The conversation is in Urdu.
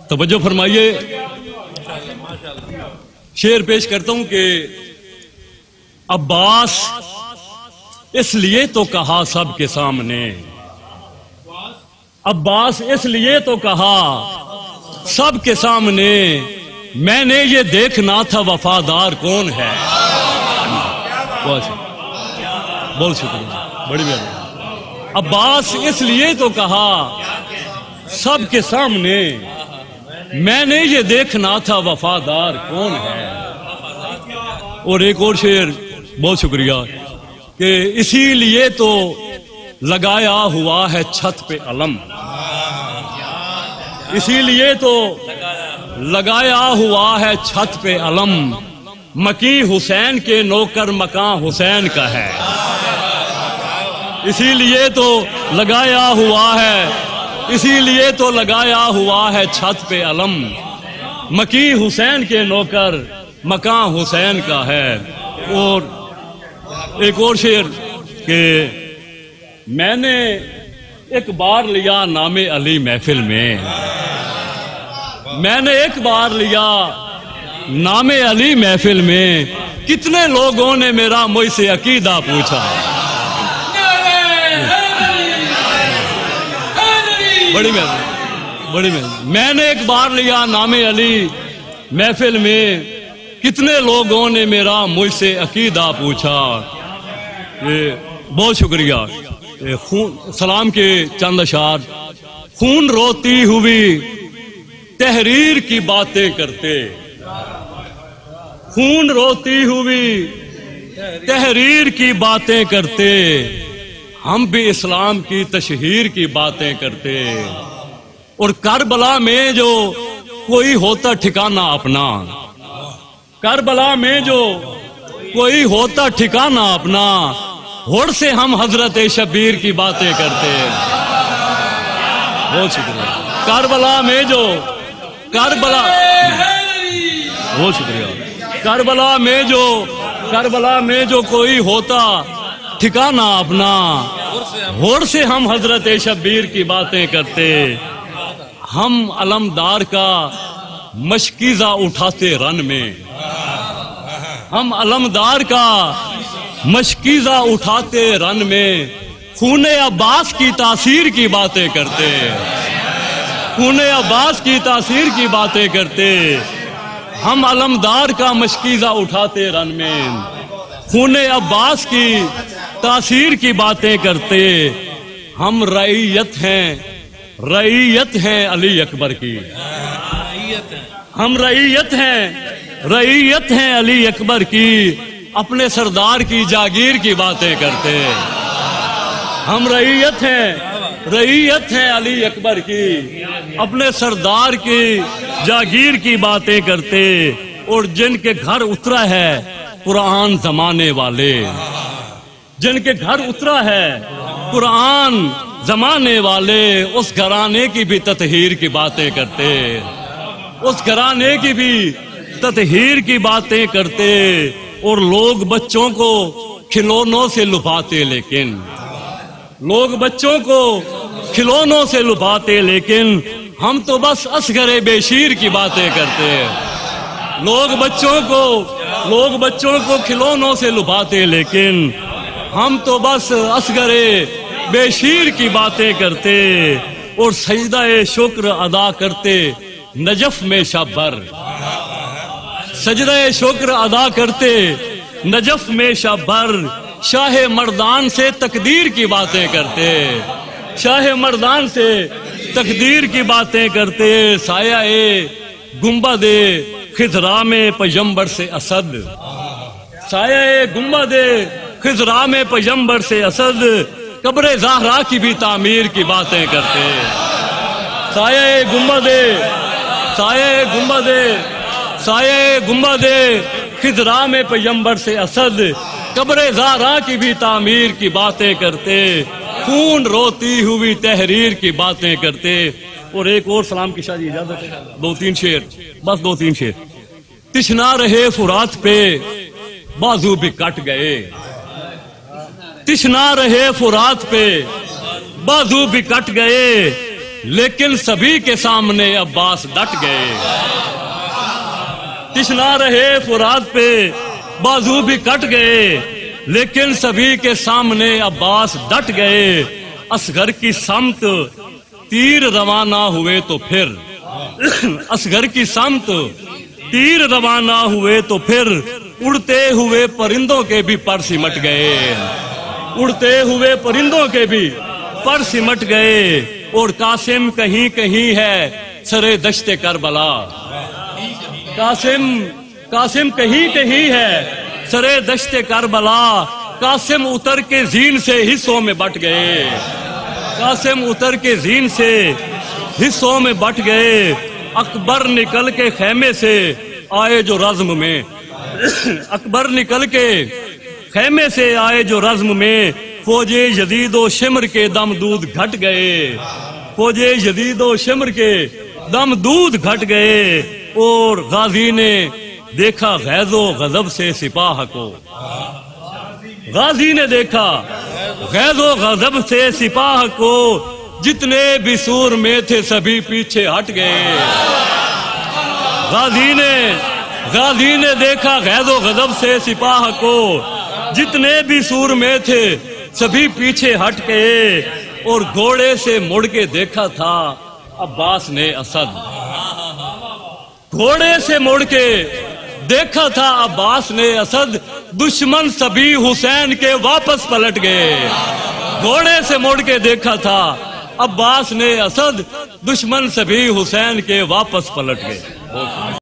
توجہ فرمائیے، شعر پیش کرتا ہوں کہ عباس اس لیے تو کہا سب کے سامنے، عباس اس لیے تو کہا سب کے سامنے، میں نے یہ دیکھنا تھا وفادار کون ہے۔ بہت شکریہ، بڑی مہربانی۔ عباس اس لیے تو کہا سب کے سامنے، میں نے یہ دیکھنا تھا وفادار کون ہے۔ اور ایک اور شعر، بہت شکریہ، کہ اسی لیے تو لگایا ہوا ہے چھت پہ علم، اسی لیے تو لگایا ہوا ہے چھت پہ علم، مکی حسین کے نوکر مکان حسین کا ہے۔ اسی لیے تو لگایا ہوا ہے، اسی لیے تو لگایا ہوا ہے چھت پہ علم، مکی حسین کے نوکر مکان حسین کا ہے۔ اور ایک اور شعر کہ میں نے ایک بار لیا نام علی محفل میں، میں نے ایک بار لیا نام علی محفل میں، کتنے لوگوں نے میرا مجھ سے عقیدہ پوچھا۔ بڑی مہربانی، بڑی مہربانی۔ میں نے ایک بار لیا نام علی محفل میں، کتنے لوگوں نے میرا مجھ سے عقیدہ پوچھا۔ بہت شکریہ۔ سلام کے چند اشعار۔ خون روتی ہوئی تحریر کی باتیں کرتے، خون روتی ہوئی تحریر کی باتیں کرتے، ہم بھی اسلام کی تشہیر کی باتیں کرتے۔ اور کربلا میں جو کوئی ہوتا ٹھکانہ اپنا، کربلا میں جو کوئی ہوتا ٹھکانہ اپنا، ہوڑ سے ہم حضرت شبیر کی باتیں کرتے۔ بہت شکریہ۔ کربلا میں جو کربلا، بہت شکریہ۔ کربلا میں جو کوئی ہوتا ٹھکانہ اپنا، ہوڑ سے ہم حضرت شبیر کی باتیں کرتے۔ ہم علمدار کا مشکیزہ اٹھاتے رن میں، ہم علمدار کا مشکیزہ اٹھاتے رن میں، خون عباس کی تاثیر کی باتیں کرتے، خون عباس کی تاثیر کی باتیں کرتے۔ ہم علمدار کا مشکیزہ اٹھاتے رن میں، خون عباس کی تاثیر کی باتیں کرتے۔ ہم رعیت ہیں، رعیت ہیں علی اکبر کی، ہم رعیت ہیں، رعیت ہیں علی اکبر کی، اپنے سردار کی جاگیر کی باتیں کرتے۔ ہم رعیت ہیں، رعیت ہیں علی اکبر کی، اپنے سردار کی جاگیر کی باتیں کرتے۔ اور جن کے گھر اترا ہے قرآن زمانے والے، جن کے گھر اترا ہے قرآن زمانے والے، اس گھرانے کی بھی تطہیر کی باتیں کرتے، اس گھرانے کی بھی تطہیر کی باتیں کرتے۔ اور لوگ بچوں کو کھلونوں سے لبھاتے، لیکن لوگ بچوں کو کھلونوں سے لبھاتے، لیکن ہم تو بس اصغر بے شیر کی باتیں کرتے۔ لوگ بچوں کو کھلونوں سے لبھاتے، لیکن ہم تو بس اصغر بے شیر کی باتیں کرتے۔ اور سجدہ شکر ادا کرتے نجف میں شب بھر، سجدہ شکر ادا کرتے نجف میں شب بھر، شاہ مردان سے تقدیر کی باتیں کرتے، شاہ مردان سے تقدیر کی باتیں کرتے۔ سایہ گنبد خضرا میں پیغمبر سے اسد، سایہ گنبد خضرا میں پیغمبر سے اسد، قبر زہرا کی بھی تعمیر کی باتیں کرتے۔ سایہ گنبد، سایہ گنبد، سایہ گنبد خضرا میں پیغمبر سے اسد، قبر زہرا کی بھی تعمیر کی باتیں کرتے، خون روتی ہوئی تحریر کی باتیں کرتے۔ اور ایک اور سلام کی شاید اجازت ہے، دو تین شعر، بس دو تین شعر۔ تشنا رہے فرات پہ بازو بھی کٹ گئے، تشنا رہے فرات پہ بازو بھی کٹ گئے، لیکن سبھی کے سامنے عباس ڈٹ گئے. تشنا رہے فرات پہ بازو بھی کٹ گئے، لیکن سبھی کے سامنے عباس ڈٹ گئے. اصغر کی سمت تیر روانہ ہوئے تو پھر اصغر کی سمت تیر روانہ ہوئے تو پھر اڑتے ہوئے پرندوں کے بھی پر سمٹ گئے. اڑتے ہوئے پرندوں کے بھی پر سمٹ گئے. اور قاسم کہیں کہیں ہے سرے دشت کربلا. قاسم کہیں کہیں ہے سرے دشت کربلا. قاسم اتر کے زین سے حصوں میں بٹ گئے. قاسم اتر کے زین سے حصوں میں بٹ گئے. اکبر نکل کے خیمے سے آئے جو رزم میں اکبر نکل کے خیمے سے آئے جو رزم میں. فوج یزید و شمر کے دم دودھ گھٹ گئے. فوج یزید و شمر کے دم دودھ گھٹ گئے. اور غازی نے دیکھا غیظ و غضب سے سپاہ کو. غازی نے دیکھا غیظ و غضب سے سپاہ کو. جتنے بھی سور میں تھے سبھی پیچھے ہٹ گئے. غازی نے دیکھا غیظ و غضب سے سپاہ کو. جتنے بھی سور میں تھے سبھی پیچھے ہٹ گئے. اور گھوڑے سے مڑ کے دیکھا تھا عباس نے اسد. گھوڑے سے مڑ کے دیکھا تھا عباس نے اسد. دشمن سبھی حسین کے واپس پلٹ گئے. گھوڑے سے مڑ کے دیکھا تھا عباس نے اسد. دشمن سبھی حسین کے واپس پلٹ گئے.